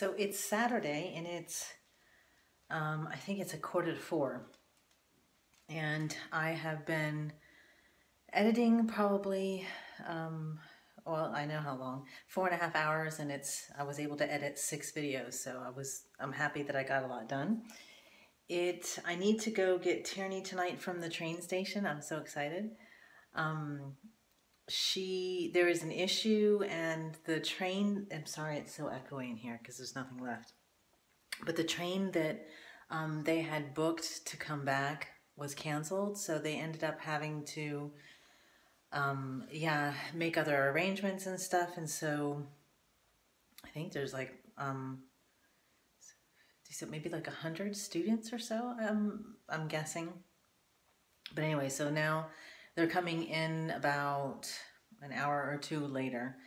So it's Saturday and it's, I think it's 3:45. And I have been editing probably, well, I know how long, 4.5 hours, and I was able to edit 6 videos. So I'm happy that I got a lot done. I need to go get Tierney tonight from the train station. I'm so excited. There is an issue and the train, I'm sorry it's so echoey in here because there's nothing left. But the train that they had booked to come back was canceled, so they ended up having to make other arrangements and stuff. And so I think there's like maybe like 100 students or so, I'm guessing. But anyway, so now they're coming in about an hour or 2 later.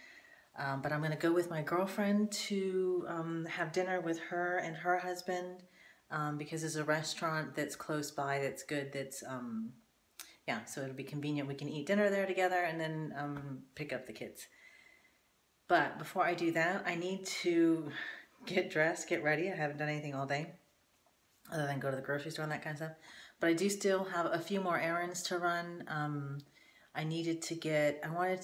But I'm going to go with my girlfriend to have dinner with her and her husband, because there's a restaurant that's close by that's good. That's, so it'll be convenient. We can eat dinner there together and then pick up the kids. But before I do that, I need to get dressed, get ready. I haven't done anything all day other than go to the grocery store and that kind of stuff. But I do still have a few more errands to run. I wanted to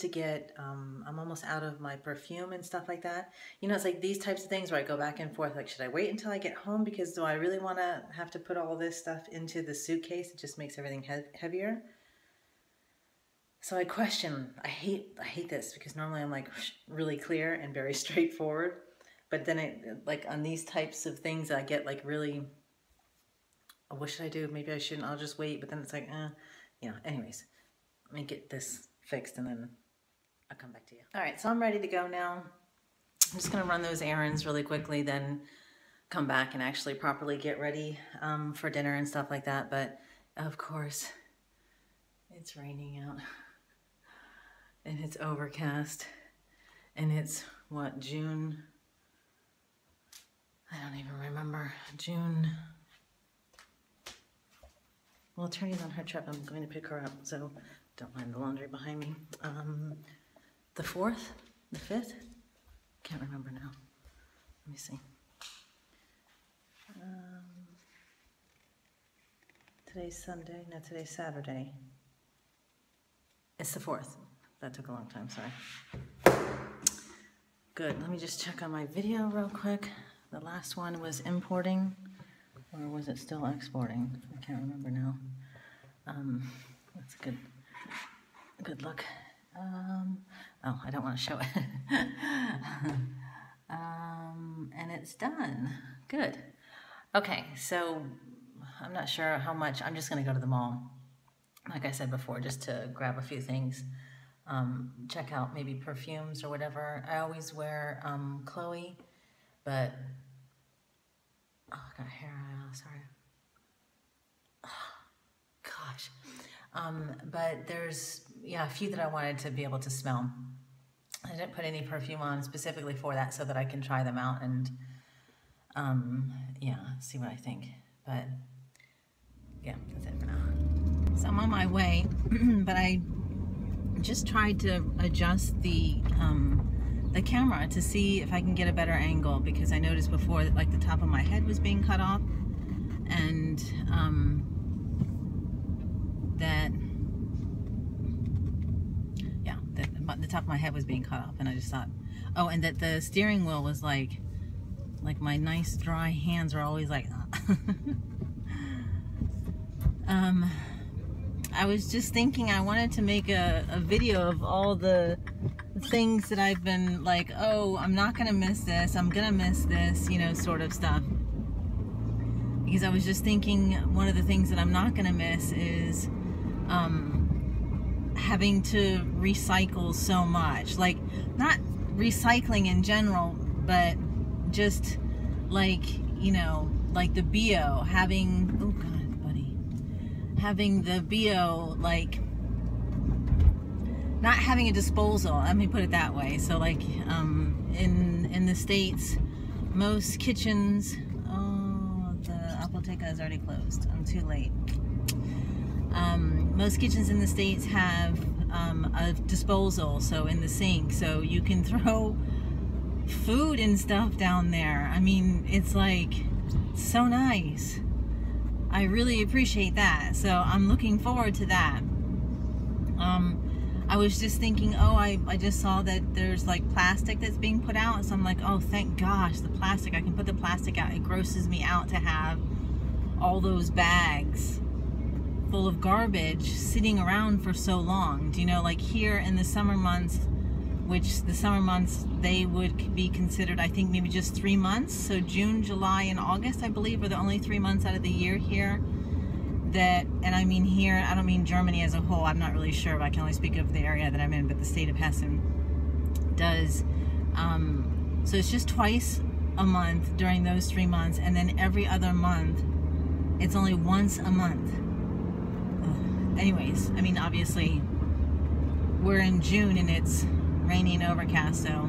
get, I'm almost out of my perfume and stuff like that. You know, it's like these types of things where I go back and forth, like, should I wait until I get home? Because do I really want to have to put all this stuff into the suitcase? It just makes everything heavier. So I question, I hate this because normally I'm like really clear and very straightforward. But then like on these types of things, I get like really, oh, what should I do? Maybe I shouldn't, I'll just wait. But then it's like, anyways. Let me get this fixed and then I'll come back to you. All right, so I'm ready to go now. I'm just gonna run those errands really quickly, then come back and actually properly get ready for dinner and stuff like that. But of course, it's raining out and it's overcast and it's what, June? I don't even remember. June. Well, Tierney's on her trip. I'm going to pick her up, so don't mind the laundry behind me. The 4th? The 5th? Can't remember now. Let me see. Today's Sunday. No, today's Saturday. It's the 4th. That took a long time, sorry. Good. Let me just check on my video real quick. The last one was importing, or was it still exporting? I can't remember now. That's a good look. Oh, I don't want to show it. And it's done. Good. Okay, so I'm not sure how much. I'm just going to go to the mall, like I said before, just to grab a few things. Check out maybe perfumes or whatever. I always wear Chloe, but oh, I got hair. Sorry. Oh, gosh. But there's, a few that I wanted to be able to smell. I didn't put any perfume on specifically for that so that I can try them out and, see what I think. But, yeah, that's it for now. So I'm on my way, but I just tried to adjust the camera to see if I can get a better angle, because I noticed before that like the top of my head was being cut off, and the top of my head was being cut off, and I just thought, oh, and that the steering wheel was like my nice dry hands are always like I was just thinking I wanted to make a video of all the things that I've been like, oh, I'm not gonna miss this, I'm gonna miss this, sort of stuff. Because I was just thinking one of the things that I'm not gonna miss is having to recycle so much. Like, not recycling in general, but just like, like the BO, having, oh God, buddy, having the BO, like, not having a disposal, let me put it that way. So like in the States, most kitchens, oh, the Apoteca is already closed, I'm too late. Most kitchens in the States have a disposal, so in the sink, so you can throw food and stuff down there. I mean, it's like so nice. I really appreciate that. So I'm looking forward to that. I was just thinking, oh, I just saw that there's like plastic that's being put out. So I'm like, oh, thank gosh, the plastic. I can put the plastic out. It grosses me out to have all those bags full of garbage sitting around for so long. Do you know, like here in the summer months, which the summer months, they would be considered, I think, maybe just 3 months. So June, July, and August, I believe, are the only 3 months out of the year here that, and I mean here, I don't mean Germany as a whole. I'm not really sure, but I can only speak of the area that I'm in, but the state of Hessen does. So it's just twice a month during those 3 months, and then every other month, it's only once a month. Anyways, I mean, obviously, we're in June and it's rainy and overcast, so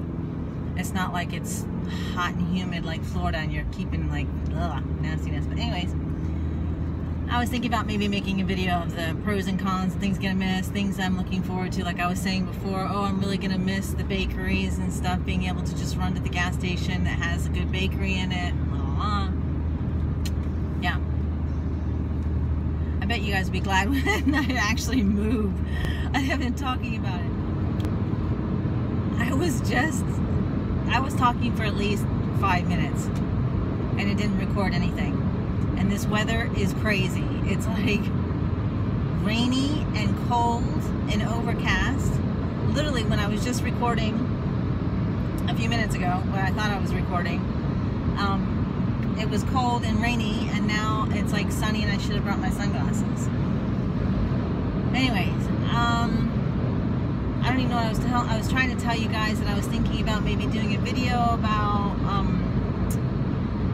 it's not like it's hot and humid like Florida and you're keeping like nastiness. But anyways, I was thinking about maybe making a video of the pros and cons, things gonna miss, things I'm looking forward to. Like I was saying before, oh, I'm really gonna miss the bakeries and stuff, being able to just run to the gas station that has a good bakery in it. Yeah. I bet you guys will be glad when I actually move. I have been talking about it. I was talking for at least 5 minutes and it didn't record anything. And this weather is crazy. It's like rainy and cold and overcast. Literally, when I was just recording a few minutes ago, when I thought I was recording, it was cold and rainy, and now it's like sunny and I should have brought my sunglasses. Anyways, I don't even know what I was trying to tell you guys that I was thinking about maybe doing a video about,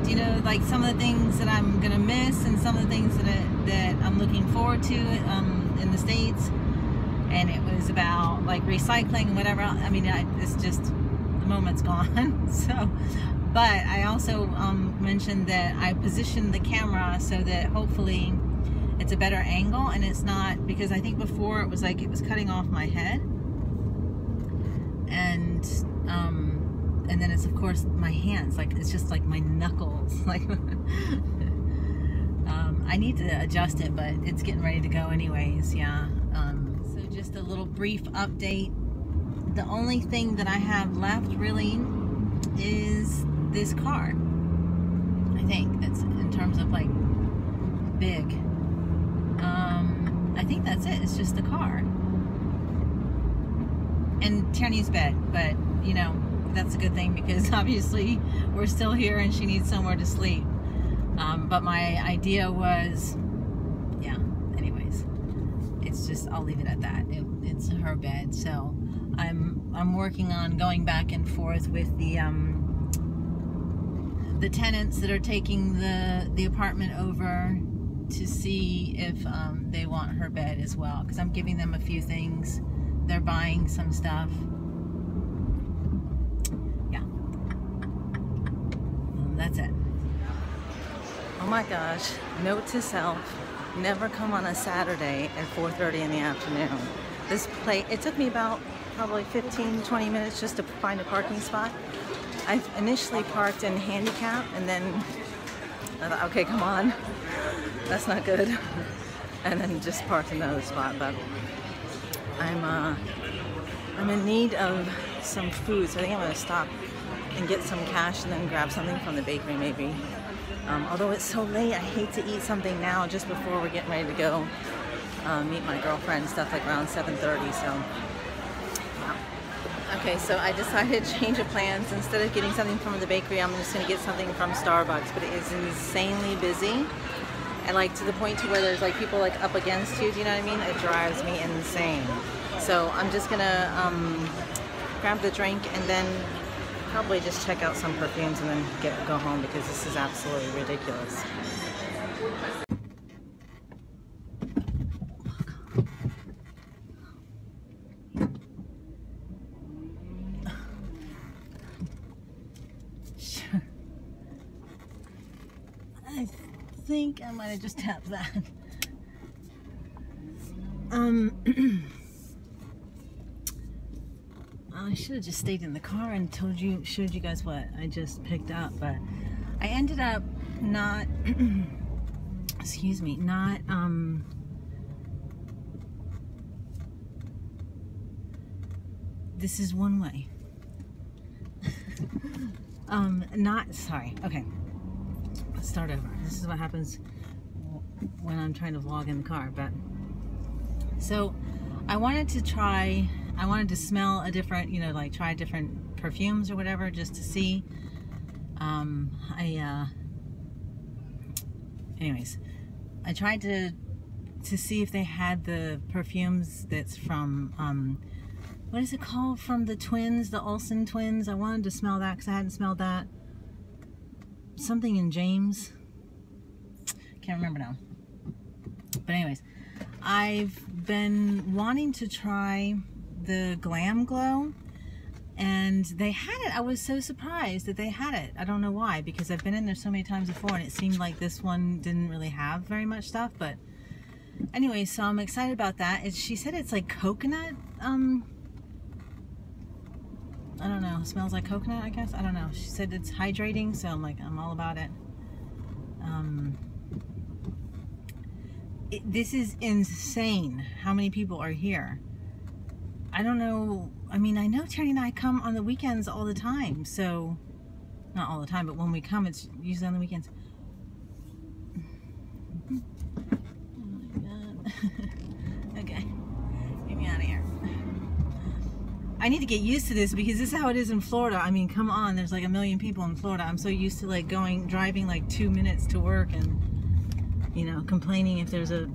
you know, like some of the things that I'm gonna miss and some of the things that I'm looking forward to in the States. And it was about like recycling, whatever. I mean, it's just, the moment's gone. So, but I also mentioned that I positioned the camera so that hopefully it's a better angle and it's not, because I think before it was like it was cutting off my head. And then it's of course my hands, like it's just like my knuckles, like I need to adjust it, but it's getting ready to go anyways. Yeah. So just a little brief update. The only thing that I have left really is this car. I think that's in terms of like big. I think that's it. It's just the car and Tierney's bed, but you know, that's a good thing because obviously we're still here and she needs somewhere to sleep. But my idea was, yeah, anyways, it's just, I'll leave it at that. It's her bed. So I'm working on going back and forth with the tenants that are taking the apartment over to see if they want her bed as well, because I'm giving them a few things. They're buying some stuff. Yeah. That's it. Oh my gosh. Note to self. Never come on a Saturday at 4:30 in the afternoon. This place, it took me about probably 15-20 minutes just to find a parking spot. I initially parked in handicap and then I thought, okay, come on. That's not good. And then just parked in another spot, but I'm in need of some food, so I think I'm going to stop and get some cash and then grab something from the bakery maybe. Although it's so late, I hate to eat something now just before we're getting ready to go meet my girlfriend and stuff, like around 7:30, so yeah. Okay, so I decided to change of plans. Instead of getting something from the bakery, I'm just going to get something from Starbucks, but it is insanely busy. And like to the point to where there's like people like up against you, do you know what I mean? It drives me insane. So I'm just gonna grab the drink and then probably just check out some perfumes and then go home because this is absolutely ridiculous. I think I might have just tapped that. I should have just stayed in the car and showed you guys what I just picked up, but I ended up not, excuse me, not, this is one way. Sorry, okay. Let's start over. This is what happens when I'm trying to vlog in the car, but, so, I wanted to smell a different, you know, like try different perfumes or whatever, just to see. Anyways, I tried to see if they had the perfumes that's from, what is it called? From the twins, the Olsen twins. I wanted to smell that because I hadn't smelled that. Something in James. Can't remember now. But anyways, I've been wanting to try the Glam Glow, and they had it. I was so surprised that they had it. I don't know why, because I've been in there so many times before and it seemed like this one didn't really have very much stuff. But anyway, so I'm excited about that. She said it's like coconut, I don't know, it smells like coconut, I guess. I don't know. She said it's hydrating, so I'm like, I'm all about it. This is insane how many people are here. I don't know. I mean, I know Terry and I come on the weekends all the time, so not all the time, but when we come, it's usually on the weekends. Oh my God. Okay, get me out of here. I need to get used to this because this is how it is in Florida. I mean, come on, there's like a million people in Florida. I'm so used to like driving like 2 minutes to work and, you know, complaining if there's a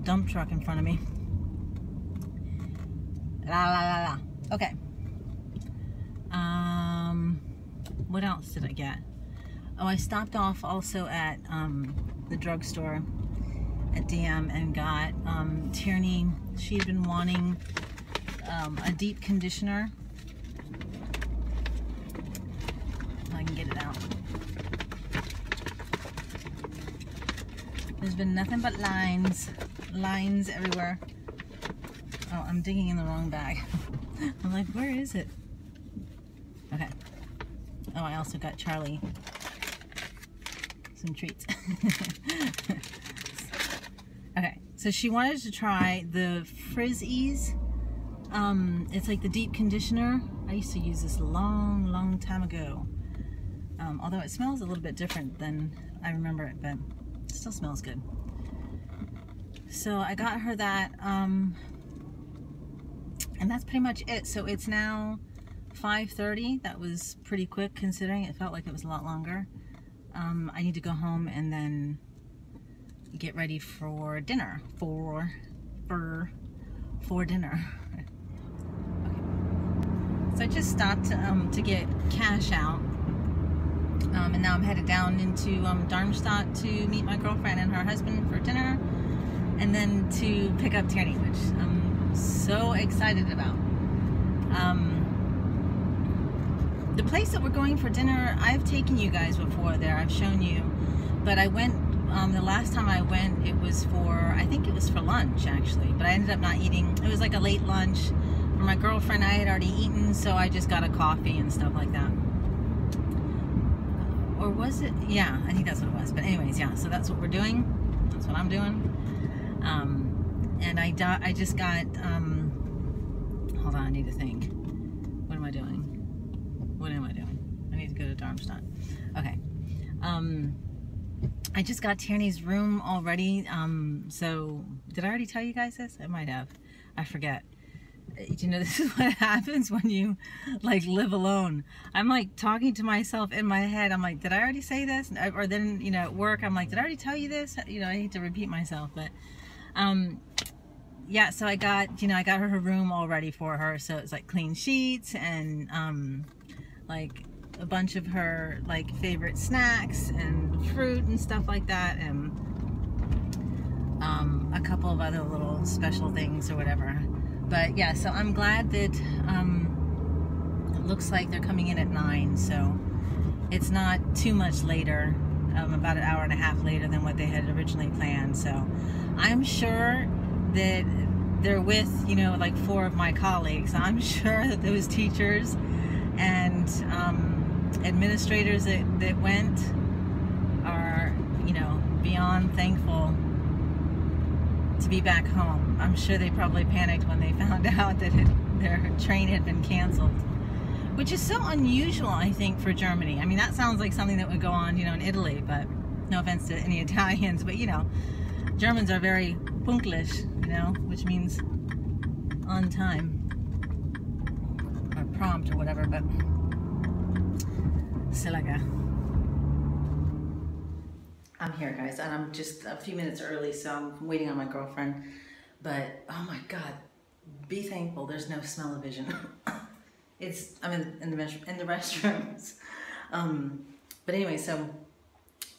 dump truck in front of me. La la la la. Okay. What else did I get? Oh, I stopped off also at the drugstore at DM and got Tierney. She had been wanting a deep conditioner. If I can get it out. There's been nothing but lines everywhere. Oh, I'm digging in the wrong bag. I'm like, where is it? Okay. Oh, I also got Charlie some treats. Okay, so she wanted to try the Frizz-Ease. It's like the deep conditioner. I used to use this long time ago. Although it smells a little bit different than I remember it, but it still smells good. So I got her that, and that's pretty much it. So it's now 5:30. That was pretty quick considering it felt like it was a lot longer. I need to go home and then get ready for dinner. For dinner. So I just stopped to get cash out, and now I'm headed down into Darmstadt to meet my girlfriend and her husband for dinner, and then to pick up Tierney, which I'm so excited about. The place that we're going for dinner, I've taken you guys before there, I've shown you, but I went, the last time I went, it was for, I think it was for lunch actually, but I ended up not eating. It was like a late lunch. For my girlfriend, I had already eaten, so I just got a coffee and stuff like that. Or was it? Yeah, I think that's what it was. But anyways, yeah, so that's what we're doing. That's what I'm doing. And I just got, hold on, I need to think. What am I doing? What am I doing? I need to go to Darmstadt. Okay. I just got Tierney's room already. So, did I already tell you guys this? I might have. I forget. You know, this is what happens when you like live alone. I'm like talking to myself in my head. I'm like, did I already say this? Or then, you know, at work, I'm like, did I already tell you this? You know, I hate to repeat myself, but yeah, so I got, you know, I got her room all ready for her. So it's like clean sheets and like a bunch of her like favorite snacks and fruit and stuff like that, and a couple of other little special things or whatever. But yeah, so I'm glad that it looks like they're coming in at 9, so it's not too much later, about an hour and a half later than what they had originally planned. So I'm sure that they're with, you know, like 4 of my colleagues. I'm sure that those teachers and administrators that went are, you know, beyond thankful to be back home. I'm sure they probably panicked when they found out that their train had been canceled, which is so unusual, I think, for Germany. I mean, that sounds like something that would go on, you know, in Italy, but no offense to any Italians, but you know, Germans are very pünktlich, you know, which means on time or prompt or whatever, but Silaga. I'm here, guys, and I'm just a few minutes early, so I'm waiting on my girlfriend. But oh my God, be thankful there's no smell-o-vision. I'm in the restrooms. But anyway, so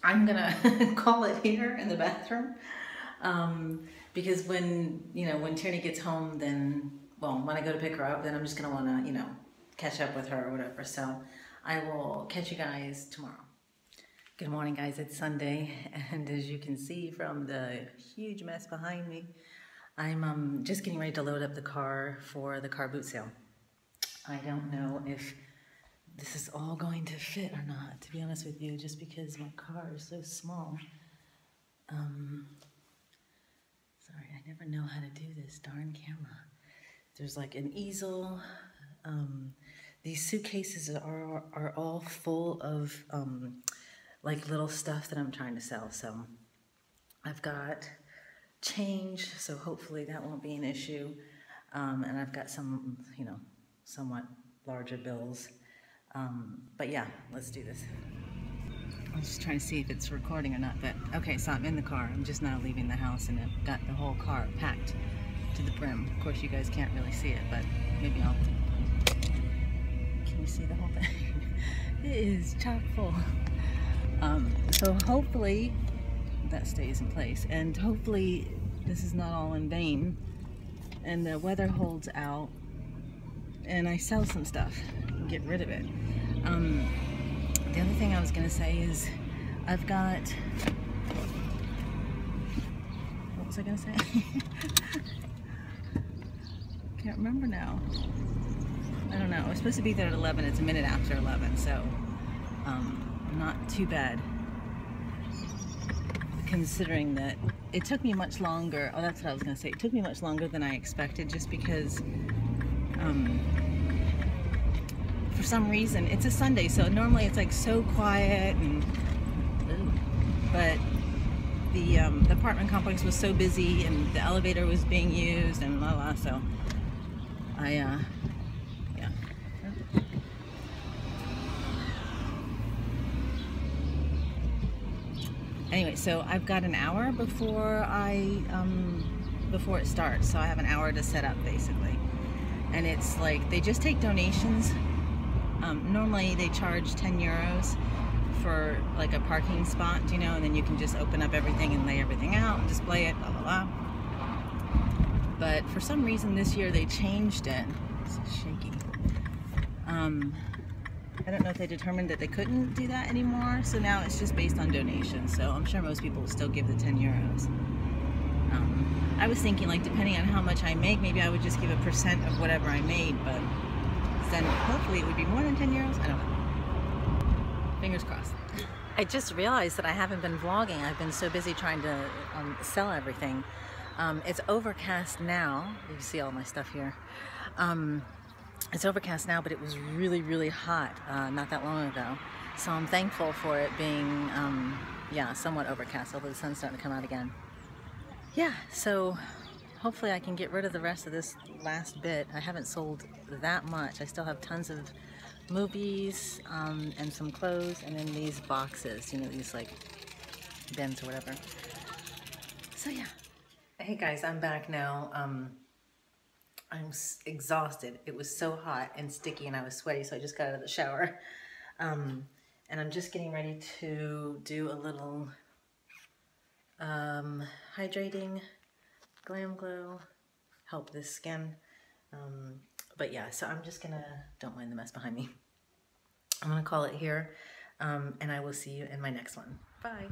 I'm gonna call it here in the bathroom, because when Tierney gets home, then when I go to pick her up, then I'm just gonna want to catch up with her or whatever. So I will catch you guys tomorrow. Good morning, guys. It's Sunday, and as you can see from the huge mess behind me, I'm just getting ready to load up the car for the car boot sale. I don't know if this is all going to fit or not, to be honest with you, just because my car is so small. Sorry, I never know how to do this darn camera. There's like an easel. These suitcases are all full of like little stuff that I'm trying to sell. So I've got change, so hopefully that won't be an issue. And I've got some, somewhat larger bills. But yeah, let's do this. I'm just trying to see if it's recording or not, but okay, so I'm in the car. I'm just now leaving the house, and I've got the whole car packed to the brim. Of course, you guys can't really see it, but maybe I'll... Can you see the whole thing? It is chock full. So hopefully that stays in place, and hopefully this is not all in vain, and the weather holds out, and I sell some stuff and get rid of it. The other thing I was gonna say is I've got, what was I gonna say? Can't remember now. I don't know. I was supposed to be there at 11. It's a minute after 11, so not too bad, considering that it took me much longer. Oh, that's what I was gonna say. It took me much longer than I expected, just because for some reason it's a Sunday, so normally it's like so quiet, and but the apartment complex was so busy, and the elevator was being used, and so yeah. Anyway, so I've got an hour before before it starts, so I have an hour to set up basically, and it's like they just take donations. Normally they charge 10 euros for like a parking spot, and then you can just open up everything and lay everything out and display it, blah blah blah. But for some reason this year they changed it. It's shaky. I don't know if they determined that they couldn't do that anymore, so now it's just based on donations. So I'm sure most people will still give the 10 euros. I was thinking, like, depending on how much I make, maybe I would just give 1% of whatever I made, but then hopefully it would be more than 10 euros. I don't know. Fingers crossed. I just realized that I haven't been vlogging. I've been so busy trying to sell everything. It's overcast now. You can see all my stuff here. It's overcast now, but it was really, really hot not that long ago. So I'm thankful for it being, yeah, somewhat overcast, although the sun's starting to come out again. Yeah, so hopefully I can get rid of the rest of this last bit. I haven't sold that much. I still have tons of movies and some clothes, and then these boxes, these like bins or whatever. So yeah. Hey guys, I'm back now. I'm exhausted. It was so hot and sticky and I was sweaty, so I just got out of the shower. And I'm just getting ready to do a little hydrating glam glow, help this skin. But yeah, so I'm just gonna, don't mind the mess behind me. I'm gonna call it here, and I will see you in my next one. Bye.